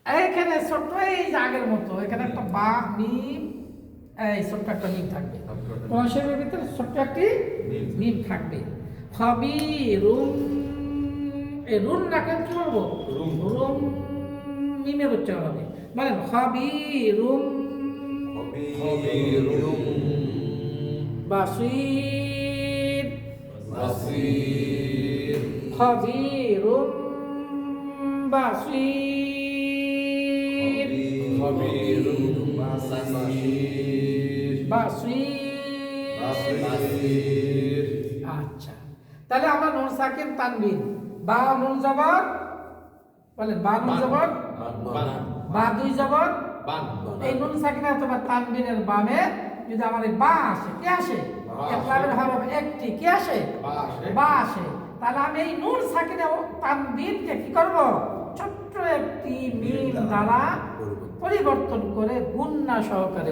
এইখানে ছোট্ট এই যে আগের মতো এখানে একটা বা মিম, এই ছোট্ট একটা মিম থাকবে। কোরআন শরীফের ভিতরে ছোট্ট একটি মিম থাকবে। খাবিরুম, এই রুম রাখেন কি বলবো? রুম মিমের উচ্চারণ হবে। মানে খাবিরুম বাসির, খাবিরুম বাসির, বাসির। আচ্ছা, তাহলে আমরা নুন সাকিন তানবিন, বা নুন জবর, বলেন বা নুন জবর, বা দুই জবর, এই নুন সাকিন অথবা তানবিনের বামে যদি আমার এই বা আসে, কি আসে? ইকরাবের হরফ একটি, কি আসে? বা আসে। তাহলে আমি এই নুন সাকিন এবং তানবিনকে কি করব? ছোট্ট একটি মিম দ্বারা পরিবর্তন করে গুণনা সহকারে